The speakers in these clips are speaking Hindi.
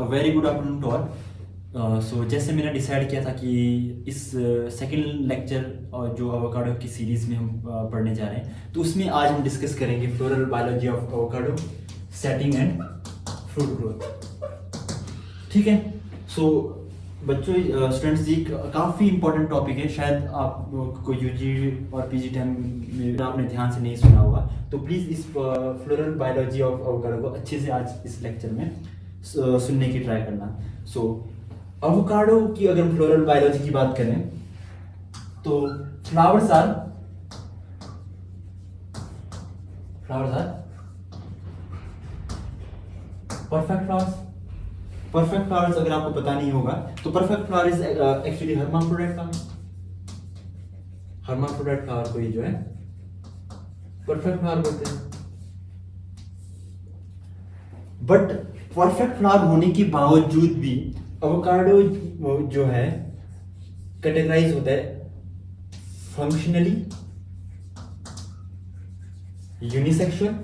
Very good afternoon to all. So जैसे मैंने डिसाइड किया था कि इस सेकंड लेक्चर और जो एवोकाडो की सीरीज़ में हम पढ़ने जा रहे हैं, तो उसमें आज हम डिस्कस करेंगे floral biology of avocado, setting and fruit growth. ठीक है। सो बच्चों, स्टूडेंट्स जी, काफ़ी इंपॉर्टेंट टॉपिक है। शायद आप को यूजी और पीजी टाइम में आपने ध्यान से नहीं सुना होगा, तो प्लीज़ इस फ्लोरल बायोलॉजी ऑफ एवोकाडो को अच्छे से आज इस लेक्चर में सुनने की ट्राई करना। सो एवोकाडो की अगर फ्लोरल बायोलॉजी की बात करें तो flowers are perfect flowers. Perfect flowers अगर आपको पता नहीं होगा तो perfect flower is actually hermaphrodite flower. Hermaphrodite flower को ही जो है परफेक्ट फ्लावर बोलते हैं। बट परफेक्ट फ्लावर होने के बावजूद भी एवोकाडो जो है कैटेगराइज होता है फंक्शनली, यूनिसेक्सुअल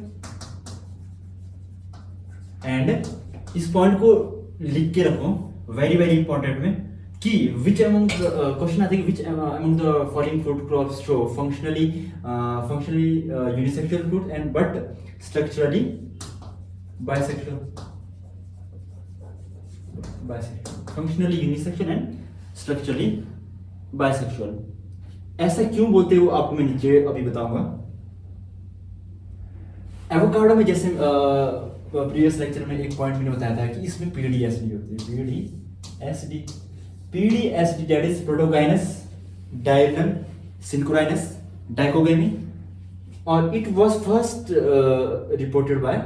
एंड, इस पॉइंट को लिख के रखो वेरी वेरी इंपॉर्टेंट में, कि विच अमंग क्वेश्चन आते हैं which among the following fruit crops show functionally unisexual fruit and but structurally bisexual. Functionally unisexual and structurally bisexual. ऐसा क्यों बोलते हो आपको मैं नीचे अभी बताऊंगा। एवोकाडो में जैसे प्रीवियस लेक्चर में एक पॉइंट मैंने बताया था कि इसमें पीडीएसडी होती है। पीडीएसडी that is protogynous diagonal सिंक्रोनाइनस dichogamy, और it was first reported by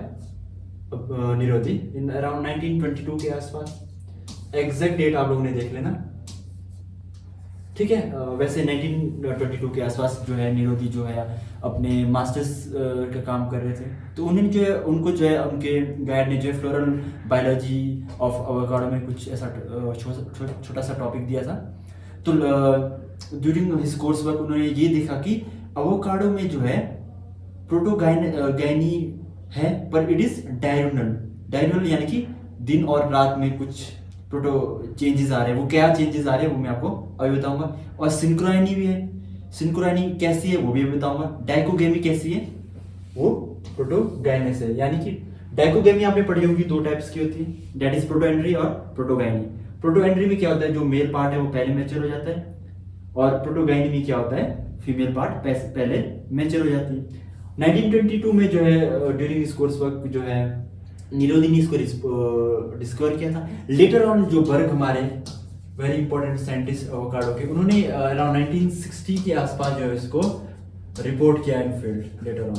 निरोधी इन अराउंड 1922 के आसपास। एग्जैक्ट डेट आप लोगों ने देख लेना, ठीक है। वैसे 1922 के आसपास जो है निरोधी जो है अपने मास्टर्स का काम कर रहे थे, तो उन्हें जो है उनको जो है उनके गाइड ने जो है फ्लोरल बायोलॉजी ऑफ एवोकाडो में कुछ ऐसा छोटा सा टॉपिक दिया था। तो ड्यूरिंग हिज कोर्स वर्क उन्होंने ये देखा कि एवोकाडो में जो है प्रोटोगाइनी है, पर इट इज डायरोनल यानी कि दिन और रात में कुछ प्रोटो चेंजेस आ रहे हैं। वो क्या चेंजेस आ रहे हैं वो मैं आपको अभी बताऊंगा। और सिंक्रोनाइनी भी है। सिंक्रोनाइनी कैसी है वो भी बताऊंगा। डाइकोगेमी कैसी है, वो प्रोटोगाइनस है। यानी कि डाइकोगेमी आपने पढ़ी होगी, दो टाइप्स की होती है, दैट इज प्रोटोएंड्री और प्रोटोगाइनी। प्रोटोएंड्री में क्या होता है, जो मेल पार्ट है वो पहले मैच्योर हो जाता है, और प्रोटोगाइनी में क्या होता है, फीमेल पार्ट पहले मैच्योर हो जाती है। 1922 में जो है ड्यूरिंग इस कोर्स वर्क जो है निरोधी ने इसको डिस्कवर किया था। लेटर ऑन जो बर्ग हमारे वेरी इंपॉर्टेंट साइंटिस्ट एवोकाडो के, उन्होंने अराउंड 1960 के आसपास जो है इसको रिपोर्ट किया इन फील्ड। लेटर ऑन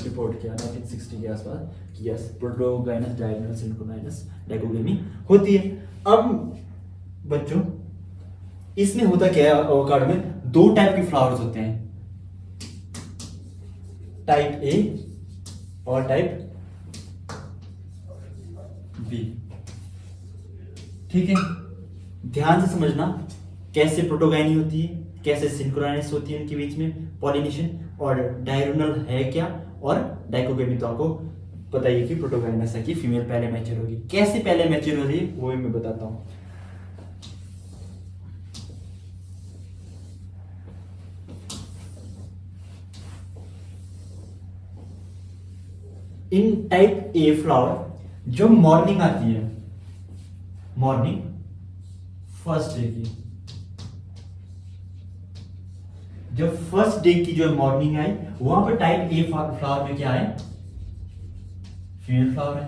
रिपोर्ट किया 1960 के आसपास कि यस प्रोटोगाइनस डायगोनल सिंक्रोनाइनस डाइकोगेमी होती है। अब बच्चों इसमें होता क्या है, एवोकाडो में दो टाइप के फ्लावर्स होते हैं, टाइप ए और टाइप बी। ठीक है, ध्यान से समझना कैसे प्रोटोगाइनी होती है, कैसे सिंक्रोनाइज होती है, इनके बीच में पॉलिनेशन, और डायरोनल है क्या, और डाइकोगेमी तो आपको पता ही है कि प्रोटोगाइनस है कि फीमेल पहले मैच्योर होगी। कैसे पहले मैच्योर हो रही है वो मैं बताता हूं। इन टाइप ए फ्लावर जो मॉर्निंग आती है, मॉर्निंग फर्स्ट डे की, जब फर्स्ट डे की जो मॉर्निंग आई वहां पर टाइप ए फ्लावर में क्या है, फीमेल फ्लावर है।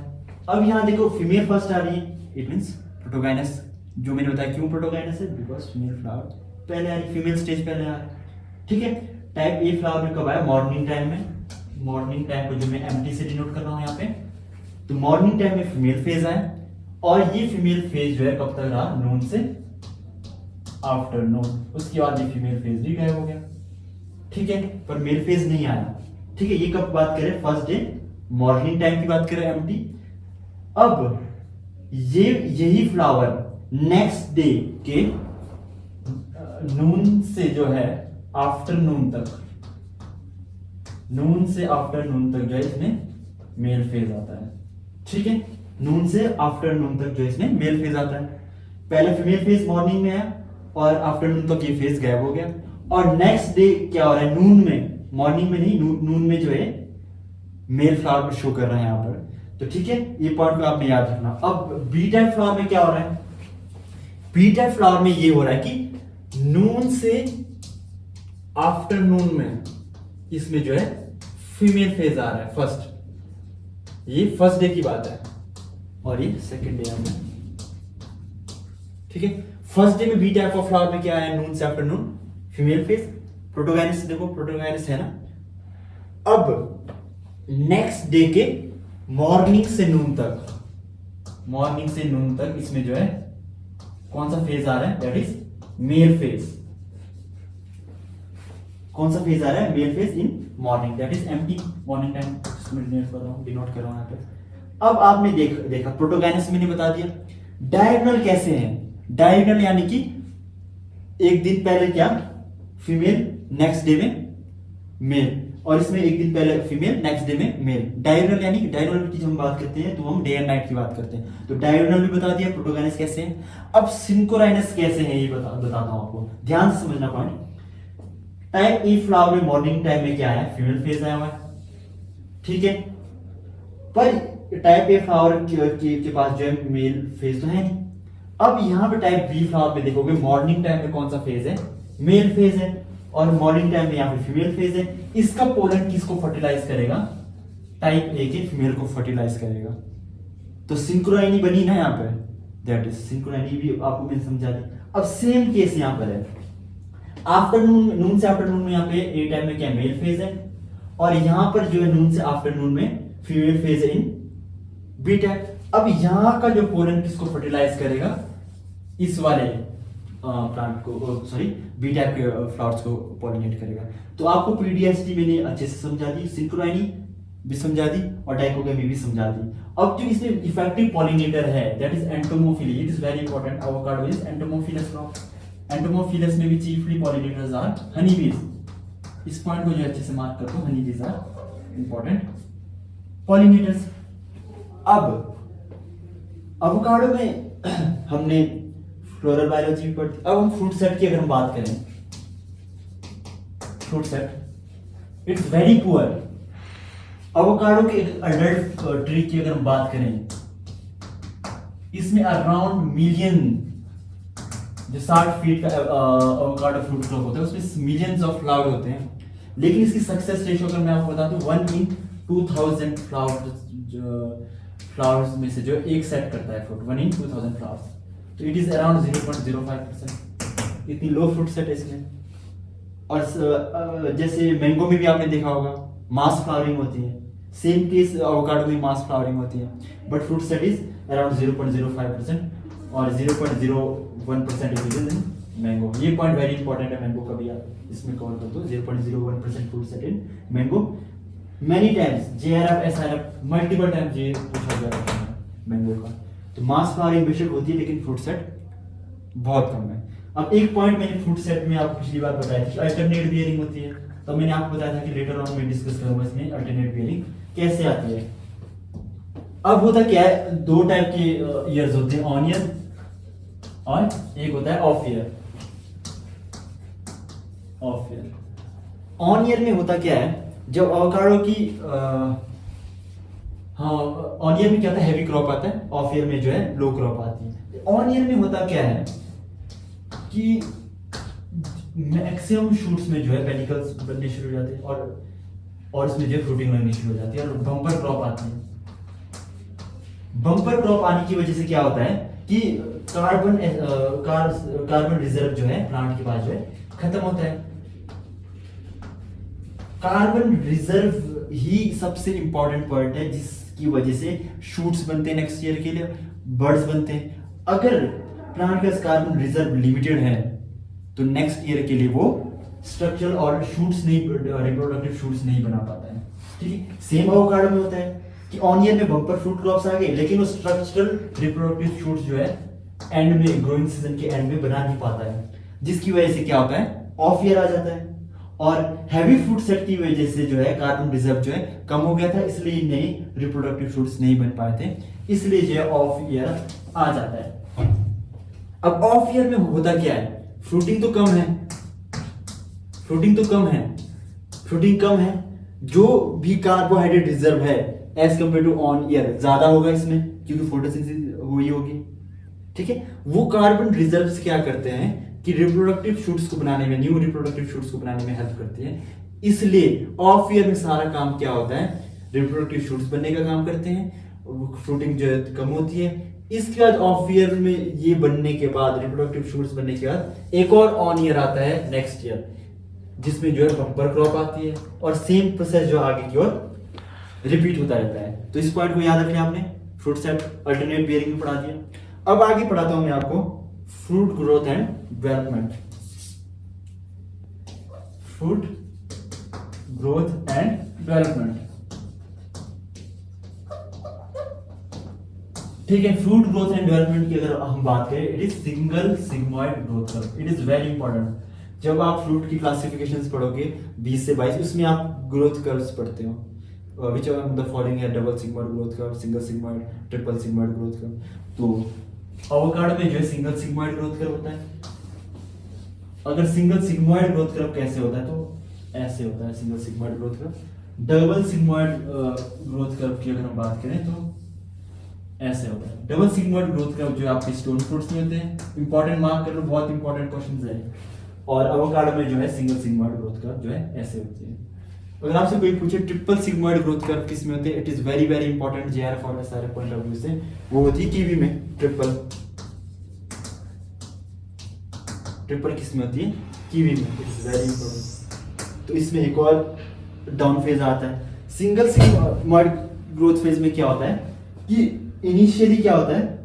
अब यहां देखो फीमेल फर्स्ट आ रही है, इट मींस प्रोटोगाइनस। जो मैंने बताया क्यों प्रोटोगाइनस है, बिकॉज फीमेल फ्लावर पहले आ रही, फीमेल स्टेज पहले आ रही। ठीक है, टाइप ए फ्लावर में कब आया, मॉर्निंग टाइम में। मॉर्निंग टाइम को जो मैं एम्प्टी से डिनोट कर रहा हूं यहाँ पे, तो मॉर्निंग टाइम में फीमेल फेज आए, और ये फीमेल फेज जो है कब तक रहा, नून से आफ्टरनून। उसके बाद ये फीमेल फेज भी गायब हो गया। ठीक है, पर मेल फेज नहीं आया। ठीक है, ये कब बात करें, फर्स्ट डे मॉर्निंग टाइम की बात करें, एम्प्टी। अब ये यही फ्लावर नेक्स्ट डे के नून से जो है आफ्टरनून तक, नून से आफ्टरनून तक जो है इसमें मेल फेज आता है। ठीक है, नून से आफ्टरनून तक जो इसमें मेल फेज आता है। पहले फीमेल फेज मॉर्निंग में है और आफ्टरनून तक ये फेज गायब हो गया। और नेक्स्ट डे क्या हो रहा है, नून में, मॉर्निंग में नहीं, नून में जो है मेल फ्लावर शो कर रहा है यहाँ पर। तो ठीक है, ये पॉइंट को आपने याद रखना। अब बी टाइप फ्लावर में क्या हो रहा है, बी टाइप फ्लावर में ये हो रहा है कि नून से आफ्टरनून में इसमें जो है फीमेल फेज आ रहा है फर्स्ट, ये फर्स्ट डे की बात है और ये सेकंड डे है। ठीक है, फर्स्ट डे में बी टाइप ऑफ फ्लावर में क्या है, नून से आफ्टरनून फीमेल फेज, प्रोटोगाइनस, देखो प्रोटोगाइनस है ना। अब नेक्स्ट डे के मॉर्निंग से नून तक, मॉर्निंग से नून तक इसमें जो है कौन सा फेज आ रहा है, दैट इज मेल फेज। कौन सा फेज आ रहा है, male phase in morning, that is empty morning time, denote कर रहा हूं यहाँ पे। अब आपने देखा प्रोटोगाइनस मैंने बता दिया। डायगोनल कैसे हैं, डायगोनल यानी कि एक दिन पहले क्या फीमेल, नेक्स्ट डे में मेल, और इसमें एक दिन पहले फीमेल, नेक्स्ट डे में मेल। डायगोनल यानी डायगोनल की जब हम बात करते हैं तो हम डे एंड नाइट की बात करते हैं। तो डायगोनल भी बता दिया, प्रोटोगाइनस कैसे हैं। अब सिंक्रोनाइनस कैसे हैं ये बताता हूं आपको, ध्यान से समझना पॉइंट। टाइप ई फ्लावर में मॉर्निंग टाइम में क्या है, फीमेल फेज आया हुआ है, ठीक है। पर टाइप ए फ्लावर के पास जो है मेल फेज तो है नहीं। अब यहां पे टाइप बी फ्लावर में देखोगे मॉर्निंग टाइम में कौन सा फेज है, मेल फेज है, और मॉर्निंग टाइम में यहाँ पे फीमेल फेज है। इसका पोलन किसको फर्टिलाइज करेगा, टाइप ए के फीमेल को फर्टिलाइज करेगा। तो सिंक्रोनाइनी बनी ना यहाँ पे, दैट इज सिंक्रोनाइनी भी आपको मैंने समझा दी। अब सेम केस यहाँ पर है, आफ्टरनून, नून से आफ्टरनून में यहाँ पे ए टाइम में क्या मेल फेज है, और यहाँ पर जो है नून से आफ्टरनून में फीमेल फेज है इन बी टाइप। अब यहाँ का जो पोलन किसको फर्टिलाइज करेगा, इस वाले प्लांट को, सॉरी बी टाइप के फ्लावर्स को पॉलिनेट करेगा। तो आपको पीडीएसटी मैंने अच्छे से समझा दी, सिंक्रोनाइनी भी समझा दी और डाइकोगामी भी समझा दी। अब जो इसमें इफेक्टिव पॉलिनेटर है that is entomophily, it is very important. Avocado is entomophilous flower, entomophilous में भी चीफली पॉलिनेटर्स आर हनी बीज। इस पॉइंट को जो अच्छे से मार्क कर दो, Honey bees are important pollinators. अब अवोकाडो में हमने फ्लोरल बायोलॉजी भी पढ़ी। अब हम फ्रूट सेट की अगर हम बात करें, fruit set it's very poor. Avocado के एक अडल्ट ट्री की अगर हम बात करें, इसमें अराउंड मिलियन, जो 60 फीट का अवोकाडो फ्रूट क्रॉप होता है उसमें मिलियंस ऑफ फ्लावर होते हैं। लेकिन इसकी सक्सेस रेशियो अगर मैं आपको बता दूं 1 in 2000 फ्लावर्स में से जो एक सेट करता है फ्रूट, 1 in 2000 फ्लावर्स। तो इट इज अराउंड 0.05%, इतनी लो फ्रूट सेट है इसमें। और जैसे मैंगो में भी आपने देखा होगा मास फ्लावरिंग होती है, सेम केस एवोकाडो में मास फ्लावरिंग होती है, but fruit set is around 0.05% और 0.01% इज इन मैंगो। ये पॉइंट वेरी इंपॉर्टेंट है, मैंगो का भी आप इसमें कवर कर दो, 0.01% fruit set in mango. Many times JRF SRF multiple times ये पूछा गया है मैंगो का। तो मास फ्लावरिंग बेशक होती है लेकिन फ्रूट सेट बहुत कम है। अब एक पॉइंट मैंने फ्रूट सेट में आपको पिछली बार बताया था कि अल्टरनेट बियरिंग होती है, तो मैंने आपको बताया था कि लेटर ऑन में डिस्कस करूंगा इसमें अल्टरनेट बियरिंग कैसे आती है। अब होता क्या है, दो टाइप के ईयर्स होते हैं, ऑन ईयर और एक होता है of year. Of year, on year में होता क्या है, जब एवोकाडो की ऑन ईयर में क्या होता है, हैवी क्रॉप आता है, ऑफ ईयर में जो है लो क्रॉप आती है। ऑन ईयर में होता क्या है कि मैक्सिमम शूट्स में जो है पेनिकल्स बनने शुरू हो जाते हैं और इसमें जो है फ्रूटिंग लगनी शुरू हो जाती है और बम्पर क्रॉप आती है। बम्पर क्रॉप आने की वजह से क्या होता है कि कार्बन रिजर्व जो है प्लांट के पास जो है खत्म होता है। कार्बन रिजर्व ही सबसे इंपॉर्टेंट पॉइंट है जिसकी वजह से शूट्स बनते हैं नेक्स्ट ईयर के लिए, बर्ड्स बनते हैं। अगर प्लांट का कार्बन रिजर्व लिमिटेड है तो नेक्स्ट ईयर के लिए वो स्ट्रक्चरल और शूट्स नहीं, रिप्रोडक्टिव शूट्स नहीं बना पाता है। ठीक है, सेम एवोकाडो में होता है कि ऑन ईयर में बम्पर फ्रूट क्रॉप्स आ गए लेकिन वो स्ट्रक्चरल रिप्रोडक्टिव शूट्स जो है एंड में, ग्रोइंग सीजन के एंड में बना नहीं पाता है, जिसकी वजह से क्या होता है ऑफ ईयर आ जाता है। और हैवी फ्रूट सेट की वजह से जो है कार्बन रिजर्व जो है कम हो गया था, इसलिए नए रिप्रोडक्टिव शूट्स नहीं बन पाए थे। इसलिए जो है ऑफ ईयर आ जाता है। अब ऑफ ईयर में होता क्या है, फ्रूटिंग तो कम है, फ्रूटिंग कम है, जो भी कार्बोहाइड्रेट रिजर्व है as compare to on year ज्यादा होगा इसमें, क्योंकि फोटोसिंथेसिस हुई होगी। ठीक है, वो कार्बन रिजर्व्स क्या करते हैं कि रिप्रोडक्टिव शूट्स को बनाने में, न्यू रिप्रोडक्टिव शूट्स को बनाने में हेल्प करती है। इसलिए ऑफ ईयर में सारा काम क्या होता है, रिप्रोडक्टिव शूट्स बनने का काम करते हैं, फ्रूटिंग जो है कम होती है। इसके बाद ऑफ ईयर में ये बनने के बाद, रिप्रोडक्टिव शूट्स बनने के बाद एक और ऑन ईयर आता है नेक्स्ट ईयर, जिसमें जो है बम्पर क्रॉप आती है, और सेम प्रोसेस जो आगे की ओर रिपीट होता रहता है। तो इस पॉइंट को याद रखना आपने, फ्रूट सेट अल्टरनेट बियरिंग में पढ़ा दिया। अब आगे पढ़ाता हूं मैं आपको fruit growth and development. Fruit growth and development, ठीक है। फ्रूट ग्रोथ एंड डेवलपमेंट की अगर हम बात करें, it is single sigmoid growth curve. It is very important. जब आप फ्रूट की क्लासिफिकेशंस पढ़ोगे 20 से 22, उसमें आप ग्रोथ कर्व्स पढ़ते हो, which are the following है double sigmoid growth curve, single sigmoid, triple sigmoid growth curve. तो एवोकाडो में जो है सिंगल सिग्मॉइड ग्रोथ कर्व होता है। अगर सिंगल सिग्मॉइड ग्रोथ कर्व कैसे होता है, तो ऐसे होता है single sigmoid growth curve. Double sigmoid growth curve की अगर हम बात करें तो ऐसे होता है। डबल सिग्मॉइड ग्रोथ कर्व जो आपके स्टोन फ्रूट्स में होते हैं, इंपॉर्टेंट मार्क कर लो, बहुत इंपॉर्टेंट क्वेश्चन है। और एवोकाडो में जो है सिंगल सिग्मॉइड ग्रोथ कर्व जो है ऐसे होती है। अगर आपसे कोई पूछे ट्रिपल सिग्मॉइड ग्रोथ कर्व किस में होते हैं, it is very very important JRF और एसआरएफ पॉइंट ऑफ व्यू से, वो होती है कीवी में। ट्रिपल किस में होती है, कीवी में। It is very important. तो इसमें एक और डाउन फेज आता है। सिंगल सिग्मॉइड ग्रोथ फेज में क्या होता है कि इनिशियली क्या होता है,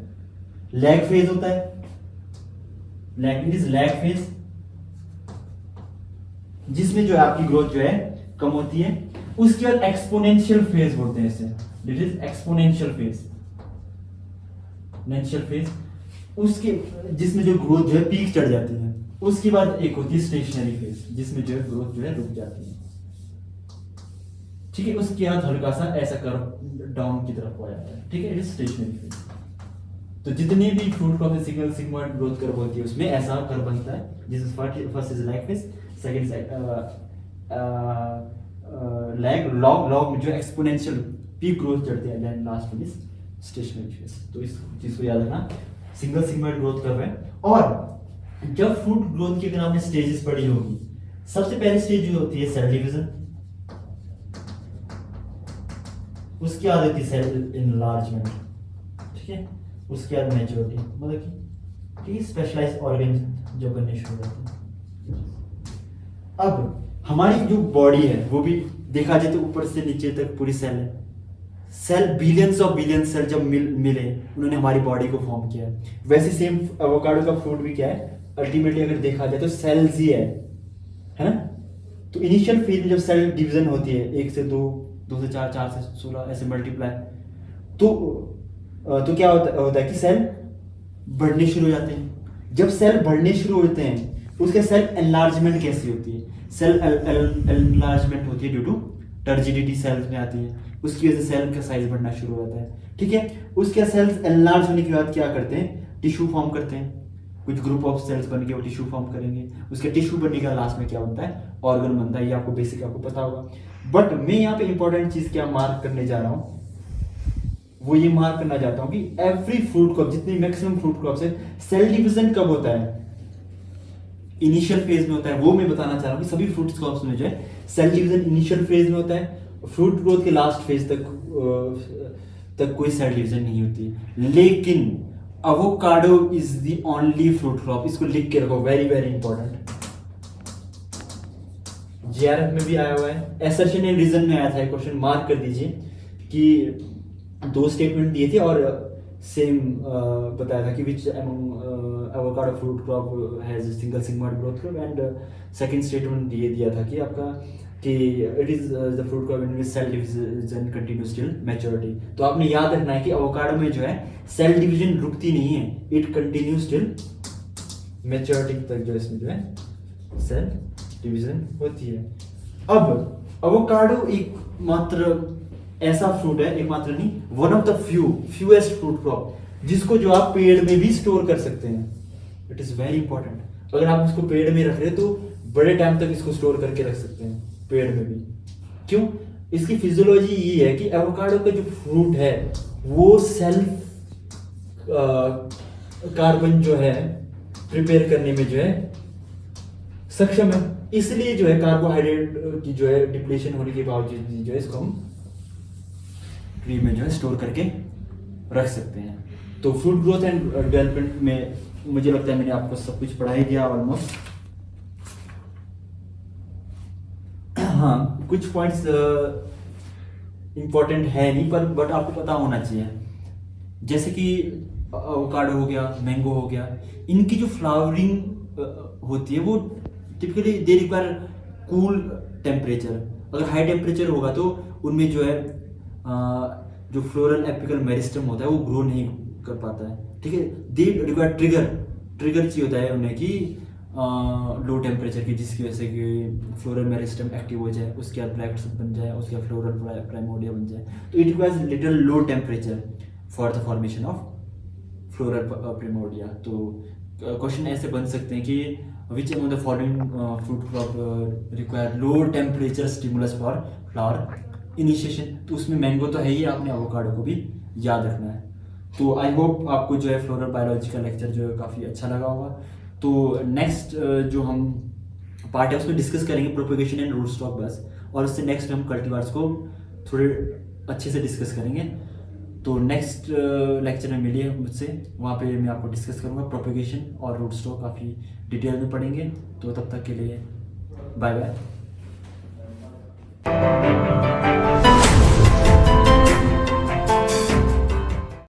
लैग फेज होता है, लैग फेज, जिसमें जो है आपकी ग्रोथ जो है कम होती है। उसके बाद एक्सपोनेंशियल फेज बोलते हैं इसे, दिस इज एक्सपोनेंशियल फेज, उसके जिसमें जो ग्रोथ जो है पीक चढ़ जाती है। उसके बाद एक होती है स्टेशनरी फेज, जिसमें जो है ग्रोथ जो है रुक जाती है। ठीक है, उसके बाद हल्का सा ऐसा कर्व डाउन की तरफ हो जाता है। ठीक है, इट इज स्टेशनरी फेज। तो जितने भी फ्रूट क्रॉप में सिंगल सिग्मॉइड ग्रोथ कर्व होती है, उसमें ऐसा कर्व बनता है, जिस first is lag phase, second lag, log में जो एक्सपोनेंशियल पीक ग्रोथ चढ़ती है, then last is stationary phase. तो इस चीज को याद रखना, सिंगल सिग्मॉइड ग्रोथ कर्व है। और जब फ्रूट ग्रोथ की अगर आपने स्टेजेस पढ़ी होगी, सबसे पहली स्टेज जो होती है सेल डिवीजन, उसके बाद होती है सेल इनलार्जमेंट। ठीक है, उसके बाद मैच्योरिटी, मतलब कि स्पेशलाइज्ड ऑर्गन जब बनने शुरू होते हैं। अब हमारी जो बॉडी है वो भी देखा जाए तो ऊपर से नीचे तक पूरी सेल है। Cell billions of billion cell जब मिले, उन्होंने हमारी बॉडी को फॉर्म किया है। वैसे सेम एवोकाडो का फ्रूट भी क्या है, अल्टीमेटली अगर देखा जाए तो सेल्स ही है ना। तो इनिशियल फेज में जब सेल डिवीजन होती है, 1 से 2, 2 से 4, 4 से 16 ऐसे मल्टीप्लाई, तो क्या होता है कि सेल बढ़ने शुरू हो जाते हैं। जब सेल बढ़ने शुरू होते हैं, उसके सेल एनलार्जमेंट कैसी होती है, सेल एनलार्जमेंट होती है ड्यू टू टर्जिडिटी सेल्स में आती है, उसकी वजह से सेल का साइज बढ़ना शुरू हो जाता है। ठीक है, उसके सेल्स एनलार्ज होने के बाद क्या करते हैं, टिश्यू फॉर्म करते हैं। कुछ ग्रुप ऑफ सेल्स बन के वो टिश्यू फॉर्म करेंगे। उसके टिश्यू बनने का लास्ट में क्या बनता है, ऑर्गन बनता है। ये आपको बेसिक आपको पता होगा। बट मैं यहाँ पे इंपॉर्टेंट चीज क्या मार्क करने जा रहा हूँ, वो ये मार्क करना चाहता हूँ कि एवरी फ्रूट क्रॉप, जितनी मैक्सिमम फ्रूट क्रॉप्स है, सेल डिवीजन कब होता है, इनिशियल फेज में होता है। वो मैं बताना चाह रहा हूँ कि सभी फ्रूट क्रॉप्स में जो है सेल डिवीजन इनिशियल फेज में होता है। फ्रूट ग्रोथ के लास्ट फेज तक कोई सेल डिवीजन नहीं होती। लेकिन avocado is the only fruit crop, इसको लिख के रखो, वेरी वेरी इंपॉर्टेंट। जेआरएफ में भी आया हुआ है, असर्शन एंड रीजन में आया था, क्वेश्चन मार्क कर दीजिए कि 2 स्टेटमेंट दिए थे और सेम बताया था कि which avocado fruit crop has single sigmoid growth curve, and second statement ये दिया था कि आपका कि it is the fruit crop in which cell division continues till maturity. तो आपने याद रखना है कि एवोकाडो में जो है सेल डिवीजन रुकती नहीं है, इट कंटिन्यूज टिल मैच्योरिटी तक जो इसमें जो है सेल डिवीजन होती है। अब एवोकाडो एक मात्र ऐसा फ्रूट है एकमात्र नहीं, one of the fewest fruit crop जिसको जो आप पेड़ में भी स्टोर कर सकते हैं। It is very important. अगर आप इसको पेड़ में रख रहे हैं तो बड़े टाइम तक इसको स्टोर करके रख सकते हैं पेड़ में भी। क्यों? इसकी फिजियोलॉजी ये है कि एवोकाडो का जो फ्रूट है वो सेल्फ कार्बन जो है प्रिपेयर करने में जो है सक्षम है, इसलिए जो है कार्बोहाइड्रेट की जो है डिप्लीशन होने के बावजूद भी जो है इसको हम ट्री में जो है स्टोर करके रख सकते हैं। तो फ्रूट ग्रोथ एंड डेवलपमेंट में मुझे लगता है मैंने आपको सब कुछ पढ़ा ही दिया ऑलमोस्ट। हाँ, कुछ पॉइंट्स इंपॉर्टेंट है नहीं पर बट आपको पता होना चाहिए, जैसे कि एवोकाडो हो गया, मैंगो हो गया, इनकी जो फ्लावरिंग होती है वो typically they require cool temperature. अगर हाई टेम्परेचर होगा तो उनमें जो है जो फ्लोरल एपिकल मेरिस्टम होता है वो ग्रो नहीं कर पाता है, ठीक है। दे रिक्वायर ट्रिगर चाहिए होता है उन्हें कि लो टेम्परेचर की, जिसकी वजह से कि फ्लोरल मेरिस्टम एक्टिव हो जाए, उसके बाद ब्रैक्ट्स बन जाए, उसके बाद फ्लोरल प्राइमोर्डिया बन जाए। तो it requires little low temperature for the formation of floral primordia. तो क्वेश्चन ऐसे बन सकते हैं कि which among the following fruit crop require low temperature stimulus for flower initiation. तो उसमें मैंगो तो है ही, आपने एवोकाडो को भी याद रखना है। तो आई होप आपको जो है फ्लोरल बायोलॉजी का लेक्चर जो है काफ़ी अच्छा लगा होगा। तो नेक्स्ट जो हम पार्ट है उसमें डिस्कस करेंगे प्रोपेगेशन एंड रूट स्टॉक बस, और उससे नेक्स्ट हम कल्टीवार्स को थोड़े अच्छे से डिस्कस करेंगे। तो नेक्स्ट लेक्चर में मिलिए मुझसे, वहाँ पे मैं आपको डिस्कस करूँगा प्रोपेगेशन और रूट स्टॉक, काफ़ी डिटेल में पढ़ेंगे। तो तब तक के लिए बाय बाय।